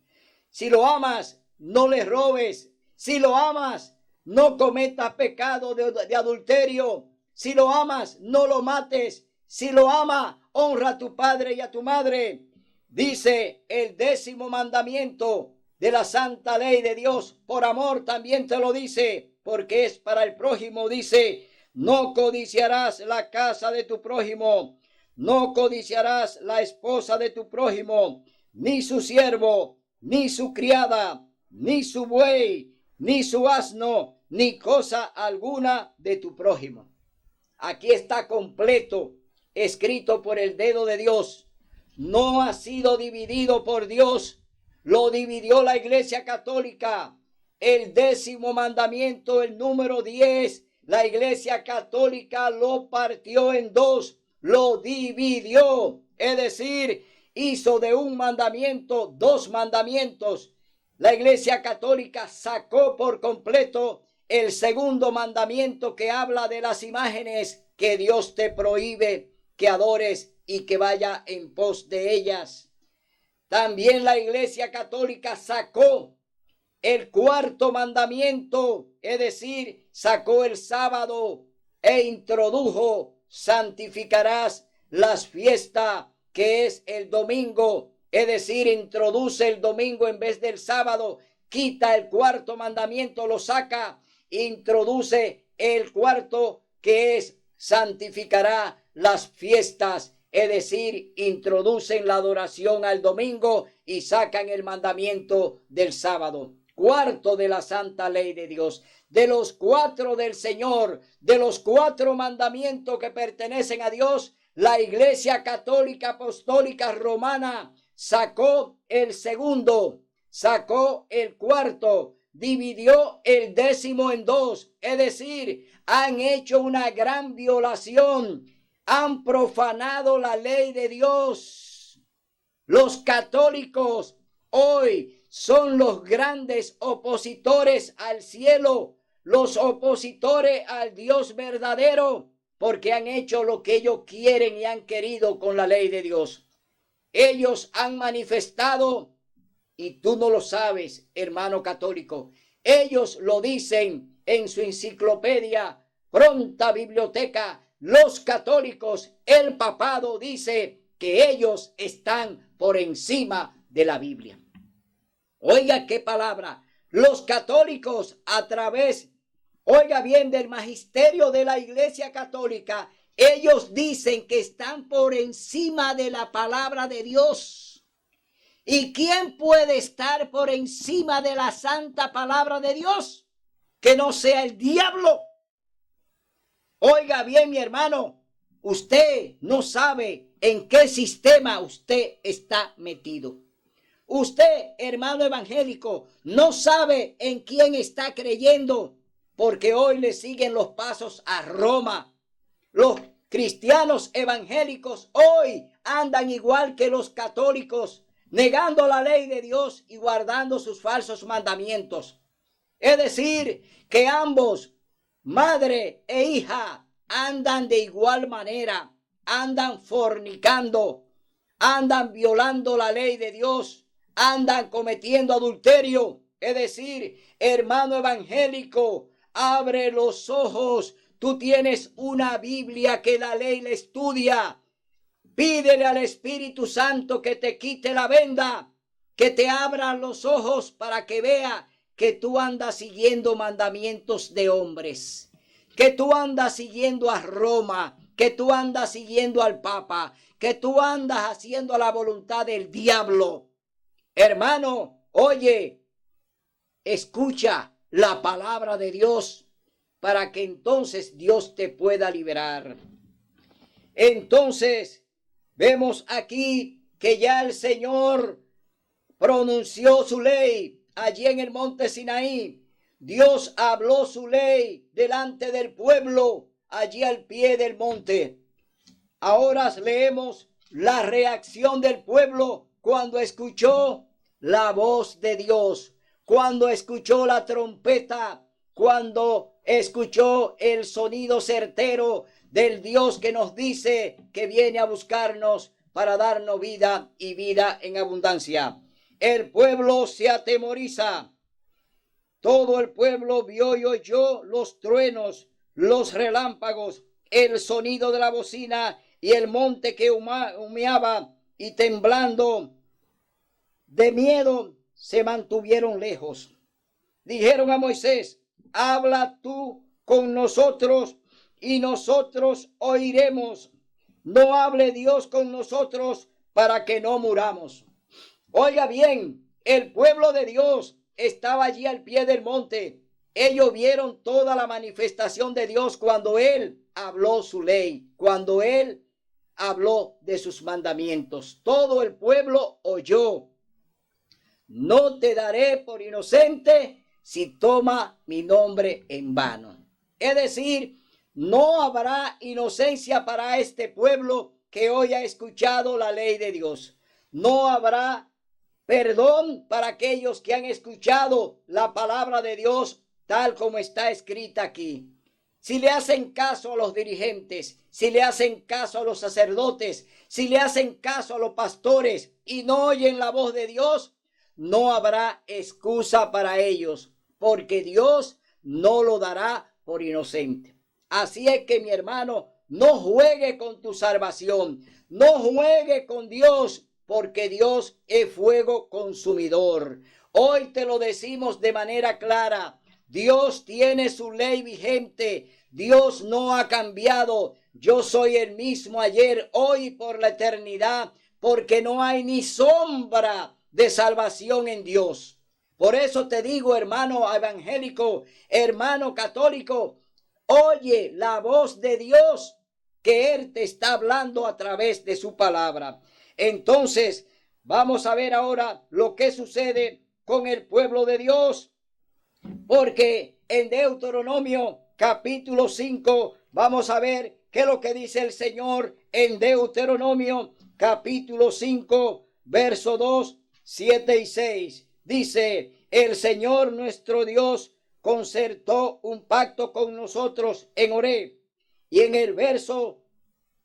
Si lo amas, no le robes. Si lo amas, no cometas pecado de adulterio. Si lo amas, no lo mates. Si lo amas, honra a tu padre y a tu madre. Dice el 10.º mandamiento de la santa ley de Dios. Por amor también te lo dice, porque es para el prójimo. Dice, no codiciarás la casa de tu prójimo. No codiciarás la esposa de tu prójimo, ni su siervo, ni su criada, ni su buey, ni su asno, ni cosa alguna de tu prójimo. Aquí está completo, escrito por el dedo de Dios. No ha sido dividido por Dios, lo dividió la Iglesia Católica. El 10.º mandamiento, el número 10, la Iglesia Católica lo partió en 2, lo dividió, es decir, hizo de un mandamiento 2 mandamientos. La Iglesia Católica sacó por completo el 2.º mandamiento que habla de las imágenes que Dios te prohíbe que adores y que vaya en pos de ellas. También la Iglesia Católica sacó el 4.º mandamiento, es decir, sacó el sábado e introdujo, santificarás las fiestas, que es el domingo, es decir, introduce el domingo en vez del sábado, quita el 4.º mandamiento, lo saca, introduce el 4.º, que es santificará las fiestas. Es decir, introducen la adoración al domingo y sacan el mandamiento del sábado. 4 de la santa ley de Dios. De los 4 del Señor, de los 4 mandamientos que pertenecen a Dios, la Iglesia Católica Apostólica Romana sacó el 2.º, sacó el 4.º, dividió el 10.º en 2. Es decir, han hecho una gran violación. Han profanado la ley de Dios. Los católicos hoy son los grandes opositores al cielo, los opositores al Dios verdadero, porque han hecho lo que ellos quieren y han querido con la ley de Dios. Ellos han manifestado, y tú no lo sabes, hermano católico, ellos lo dicen en su enciclopedia, pronta biblioteca. Los católicos, el papado dice que ellos están por encima de la Biblia. Oiga qué palabra. Los católicos a través, oiga bien, del magisterio de la Iglesia Católica, ellos dicen que están por encima de la palabra de Dios. ¿Y quién puede estar por encima de la santa palabra de Dios? Que no sea el diablo. Oiga bien, mi hermano, usted no sabe en qué sistema usted está metido. Usted, hermano evangélico, no sabe en quién está creyendo, porque hoy le siguen los pasos a Roma. Los cristianos evangélicos hoy andan igual que los católicos, negando la ley de Dios y guardando sus falsos mandamientos. Es decir, que ambos, madre e hija, andan de igual manera, andan fornicando, andan violando la ley de Dios, andan cometiendo adulterio. Es decir, hermano evangélico, abre los ojos. Tú tienes una Biblia que la ley la estudia. Pídele al Espíritu Santo que te quite la venda, que te abra los ojos para que vea que tú andas siguiendo mandamientos de hombres, que tú andas siguiendo a Roma, que tú andas siguiendo al Papa, que tú andas haciendo la voluntad del diablo. Hermano, oye, escucha la palabra de Dios para que entonces Dios te pueda liberar. Entonces, vemos aquí que ya el Señor pronunció su ley allí en el monte Sinaí. Dios habló su ley delante del pueblo allí al pie del monte. Ahora leemos la reacción del pueblo cuando escuchó la voz de Dios, cuando escuchó la trompeta, cuando escuchó el sonido certero del Dios que nos dice que viene a buscarnos para darnos vida y vida en abundancia. El pueblo se atemoriza. Todo el pueblo vio y oyó los truenos, los relámpagos, el sonido de la bocina y el monte que humeaba, y temblando de miedo se mantuvieron lejos. Dijeron a Moisés: habla tú con nosotros y nosotros oiremos. No hable Dios con nosotros para que no muramos. Oiga bien, el pueblo de Dios estaba allí al pie del monte. Ellos vieron toda la manifestación de Dios cuando Él habló su ley, cuando Él habló de sus mandamientos. Todo el pueblo oyó. No te daré por inocente si toma mi nombre en vano. Es decir, no habrá inocencia para este pueblo que hoy ha escuchado la ley de Dios. No habrá perdón para aquellos que han escuchado la palabra de Dios tal como está escrita aquí. Si le hacen caso a los dirigentes, si le hacen caso a los sacerdotes, si le hacen caso a los pastores y no oyen la voz de Dios, no habrá excusa para ellos, porque Dios no lo dará por inocente. Así es que, mi hermano, no juegue con tu salvación, no juegue con Dios, porque Dios es fuego consumidor. Hoy te lo decimos de manera clara. Dios tiene su ley vigente. Dios no ha cambiado. Yo soy el mismo ayer, hoy y por la eternidad, porque no hay ni sombra de salvación en Dios. Por eso te digo, hermano evangélico, hermano católico, oye la voz de Dios, que Él te está hablando a través de su palabra. Entonces, vamos a ver ahora lo que sucede con el pueblo de Dios, porque en Deuteronomio capítulo 5 vamos a ver qué es lo que dice el Señor en Deuteronomio capítulo 5, verso 2, 7 y 6. Dice: el Señor nuestro Dios concertó un pacto con nosotros en Horeb. Y en el verso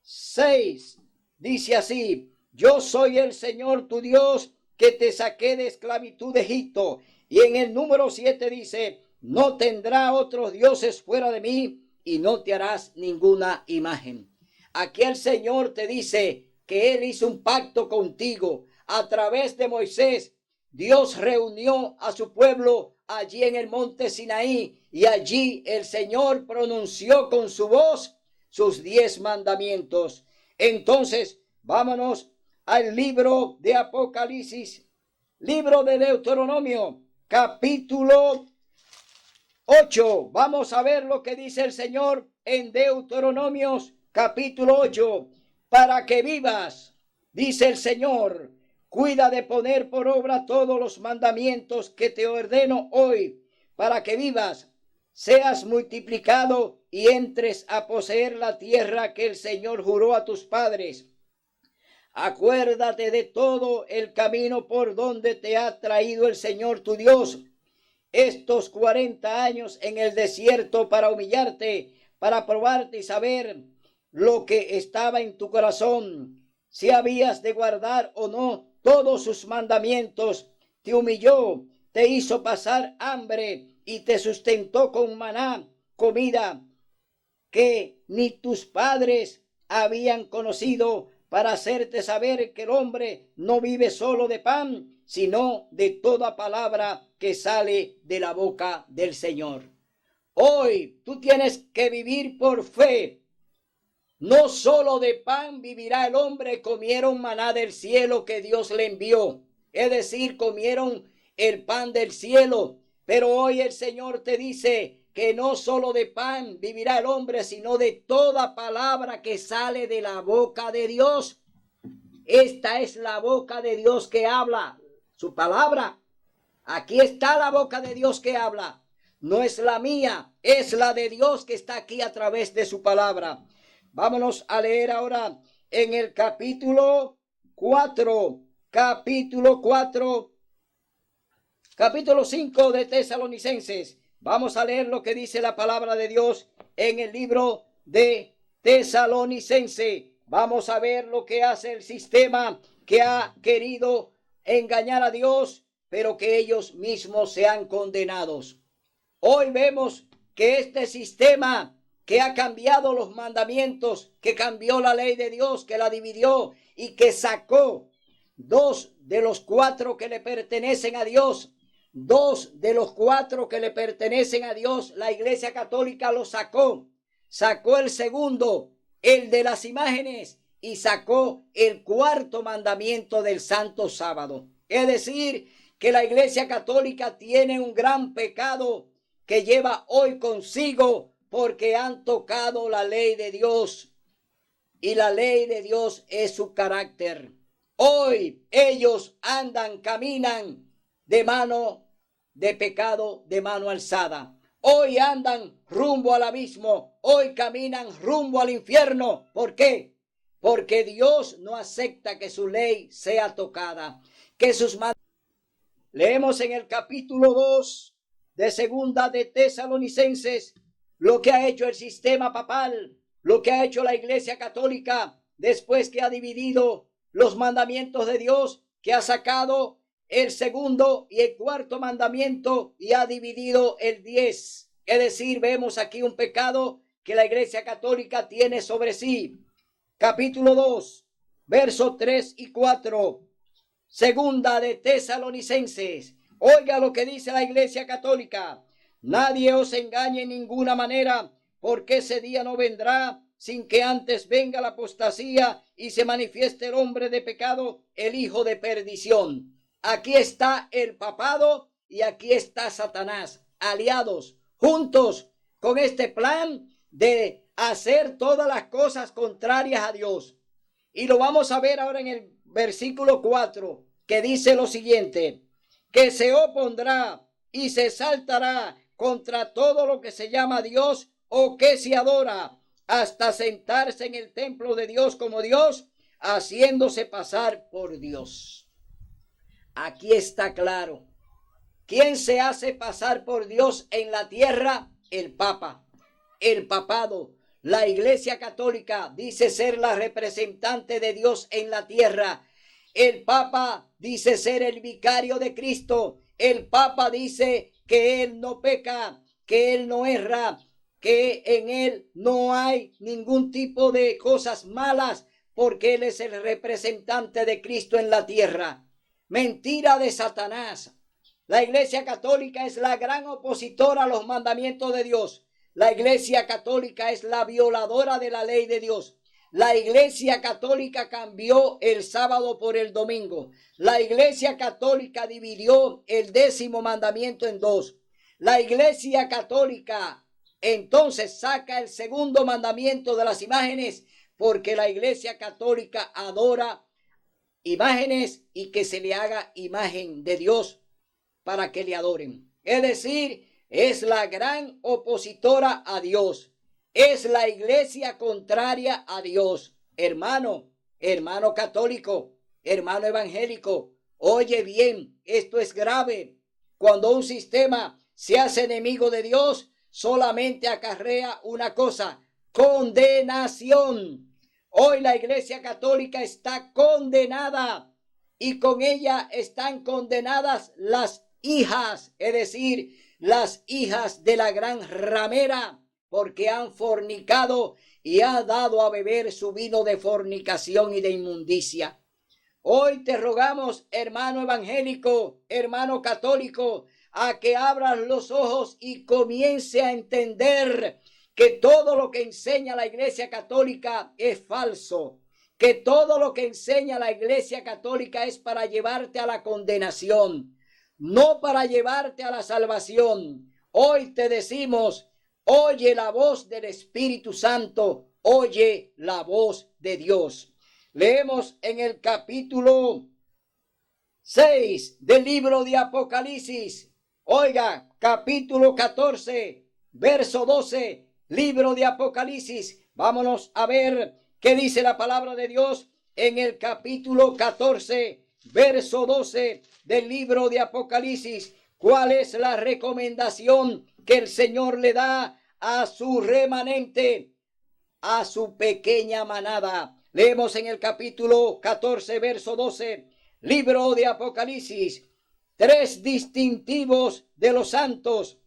6 dice así: yo soy el Señor tu Dios que te saqué de esclavitud de Egipto. Y en el número 7 dice: no tendrá otros dioses fuera de mí y no te harás ninguna imagen. Aquí el Señor te dice que Él hizo un pacto contigo a través de Moisés. Dios reunió a su pueblo allí en el monte Sinaí y allí el Señor pronunció con su voz sus 10 mandamientos. Entonces, vámonos al libro de Apocalipsis, libro de Deuteronomio, capítulo 8. Vamos a ver lo que dice el Señor en Deuteronomio, capítulo 8. Para que vivas, dice el Señor, cuida de poner por obra todos los mandamientos que te ordeno hoy, para que vivas, seas multiplicado y entres a poseer la tierra que el Señor juró a tus padres. Acuérdate de todo el camino por donde te ha traído el Señor tu Dios estos 40 años en el desierto para humillarte, para probarte y saber lo que estaba en tu corazón, si habías de guardar o no todos sus mandamientos. Te humilló, te hizo pasar hambre y te sustentó con maná, comida que ni tus padres habían conocido, para hacerte saber que el hombre no vive solo de pan, sino de toda palabra que sale de la boca del Señor. Hoy tú tienes que vivir por fe. No solo de pan vivirá el hombre. Comieron maná del cielo que Dios le envió. Es decir, comieron el pan del cielo. Pero hoy el Señor te dice que no solo de pan vivirá el hombre, sino de toda palabra que sale de la boca de Dios. Esta es la boca de Dios que habla, su palabra. Aquí está la boca de Dios que habla. No es la mía, es la de Dios que está aquí a través de su palabra. Vámonos a leer ahora en el capítulo 5 de Tesalonicenses. Vamos a leer lo que dice la palabra de Dios en el libro de Tesalonicense. Vamos a ver lo que hace el sistema que ha querido engañar a Dios, pero que ellos mismos sean condenados. Hoy vemos que este sistema que ha cambiado los mandamientos, que cambió la ley de Dios, que la dividió y que sacó 2 de los 4 que le pertenecen a Dios, 2 de los 4 que le pertenecen a Dios, la Iglesia Católica lo sacó. Sacó el segundo, el de las imágenes, y sacó el 4º mandamiento del Santo Sábado. Es decir, que la Iglesia Católica tiene un gran pecado que lleva hoy consigo, porque han tocado la ley de Dios. Y la ley de Dios es su carácter. Hoy ellos caminan de mano de pecado, de mano alzada. Hoy andan rumbo al abismo. Hoy caminan rumbo al infierno. ¿Por qué? Porque Dios no acepta que su ley sea tocada, que sus mandamientos. Leemos en el capítulo 2 de Segunda de Tesalonicenses lo que ha hecho el sistema papal, lo que ha hecho la Iglesia Católica después que ha dividido los mandamientos de Dios, que ha sacado el segundo y el 4º mandamiento y ha dividido el 10. Es decir, vemos aquí un pecado que la Iglesia Católica tiene sobre sí. Capítulo 2, versos 3 y 4. Segunda de Tesalonicenses. Oiga lo que dice la Iglesia Católica. Nadie os engañe en ninguna manera, porque ese día no vendrá sin que antes venga la apostasía y se manifieste el hombre de pecado, el hijo de perdición. Aquí está el papado y aquí está Satanás, aliados, juntos con este plan de hacer todas las cosas contrarias a Dios. Y lo vamos a ver ahora en el versículo 4, que dice lo siguiente: que se opondrá y se saltará contra todo lo que se llama Dios o que se adora, hasta sentarse en el templo de Dios como Dios, haciéndose pasar por Dios. Aquí está claro. ¿Quién se hace pasar por Dios en la tierra? El Papa, el papado. La Iglesia Católica dice ser la representante de Dios en la tierra. El Papa dice ser el vicario de Cristo. El Papa dice que Él no peca, que Él no erra, que en Él no hay ningún tipo de cosas malas, porque Él es el representante de Cristo en la tierra. Mentira de Satanás. La Iglesia Católica es la gran opositora a los mandamientos de Dios. La Iglesia Católica es la violadora de la ley de Dios. La Iglesia Católica cambió el sábado por el domingo. La Iglesia Católica dividió el 10º mandamiento en 2. La Iglesia Católica entonces saca el 2º mandamiento de las imágenes, porque la Iglesia Católica adora imágenes y que se le haga imagen de Dios para que le adoren. Es decir, es la gran opositora a Dios. es la iglesia contraria a Dios. Hermano, hermano católico, hermano evangélico, oye bien, esto es grave. Cuando un sistema se hace enemigo de Dios, solamente acarrea una cosa: condenación. Hoy la iglesia católica está condenada y con ella están condenadas las hijas, es decir, las hijas de la gran ramera, porque han fornicado y ha dado a beber su vino de fornicación y de inmundicia. Hoy te rogamos, hermano evangélico, hermano católico, a que abras los ojos y comience a entender que todo lo que enseña la Iglesia Católica es falso, que todo lo que enseña la Iglesia Católica es para llevarte a la condenación, no para llevarte a la salvación. Hoy te decimos: oye la voz del Espíritu Santo, oye la voz de Dios. Leemos en el capítulo 6 del libro de Apocalipsis. Oiga, capítulo 14, verso 12, libro de Apocalipsis. Vámonos a ver qué dice la palabra de Dios en el capítulo 14, verso 12 del libro de Apocalipsis. ¿Cuál es la recomendación que el Señor le da a su remanente, a su pequeña manada? Leemos en el capítulo 14, verso 12, libro de Apocalipsis. Tres distintivos de los santos.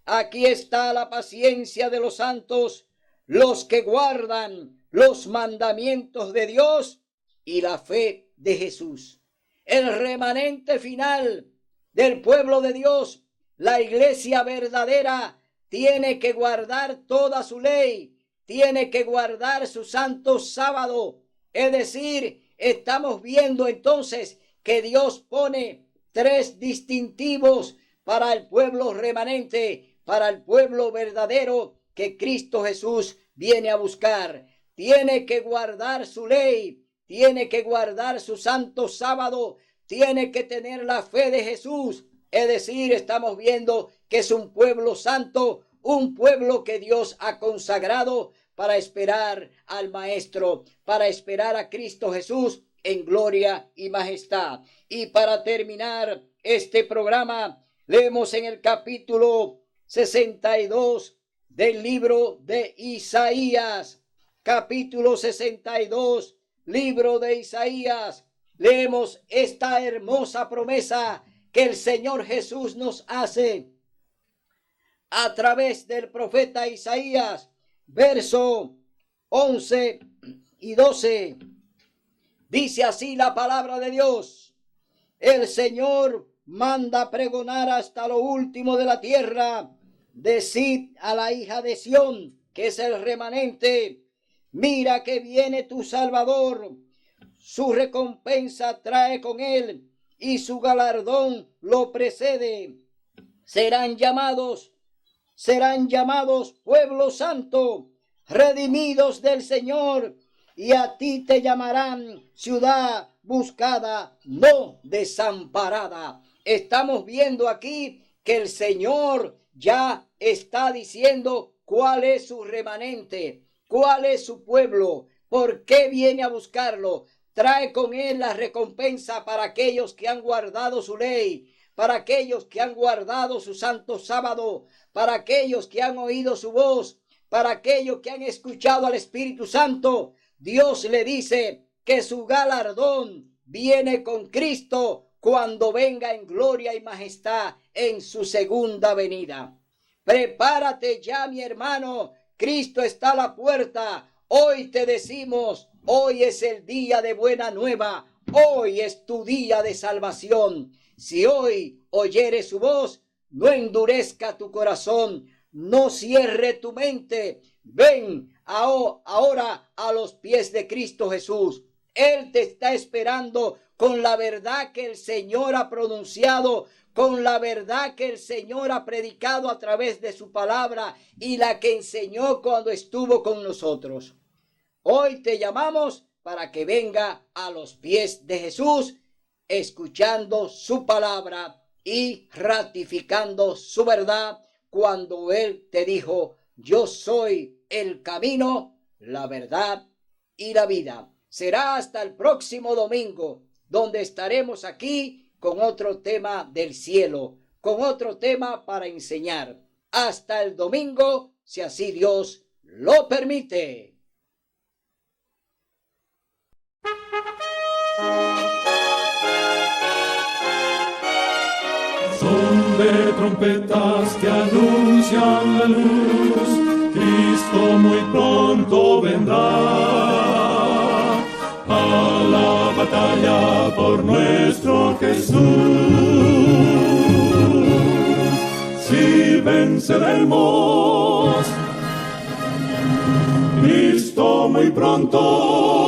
Aquí está la paciencia de los santos, los que guardan los mandamientos de Dios y la fe de Jesús. El remanente final del pueblo de Dios, la iglesia verdadera, tiene que guardar toda su ley, tiene que guardar su santo sábado. Es decir, estamos viendo entonces que Dios pone tres distintivos para el pueblo remanente, para el pueblo verdadero que Cristo Jesús viene a buscar. Tiene que guardar su ley, tiene que guardar su santo sábado, tiene que tener la fe de Jesús. Es decir, estamos viendo que es un pueblo santo, un pueblo que Dios ha consagrado para esperar al Maestro, para esperar a Cristo Jesús en gloria y majestad. Y para terminar este programa, leemos en el capítulo 62 del libro de Isaías. Capítulo 62, libro de Isaías. Leemos esta hermosa promesa que el Señor Jesús nos hace a través del profeta Isaías, verso 11 y 12. Dice así la palabra de Dios: el Señor manda pregonar hasta lo último de la tierra. Decid a la hija de Sión, que es el remanente: mira que viene tu Salvador, su recompensa trae con él y su galardón lo precede. Serán llamados pueblo santo, redimidos del Señor, y a ti te llamarán ciudad buscada, no desamparada. Estamos viendo aquí que el Señor ya está diciendo cuál es su remanente, cuál es su pueblo, por qué viene a buscarlo. Trae con él la recompensa para aquellos que han guardado su ley, para aquellos que han guardado su santo sábado, para aquellos que han oído su voz, para aquellos que han escuchado al Espíritu Santo. Dios le dice que su galardón viene con Cristo cuando venga en gloria y majestad en su segunda venida. Prepárate ya, mi hermano, Cristo está a la puerta. Hoy te decimos: hoy es el día de buena nueva, hoy es tu día de salvación. Si hoy oyeres su voz, no endurezca tu corazón, no cierre tu mente. Ven ahora a los pies de Cristo Jesús. Él te está esperando con la verdad que el Señor ha pronunciado, con la verdad que el Señor ha predicado a través de su palabra y la que enseñó cuando estuvo con nosotros. Hoy te llamamos para que venga a los pies de Jesús, escuchando su palabra y ratificando su verdad cuando Él te dijo: yo soy el camino, la verdad y la vida. Será hasta el próximo domingo, donde estaremos aquí con otro tema del cielo, con otro tema para enseñar. Hasta el domingo, si así Dios lo permite. Son de trompetas que anuncian la luz, Cristo muy pronto vendrá a la batalla por nuestro Jesús. Si venceremos, Cristo muy pronto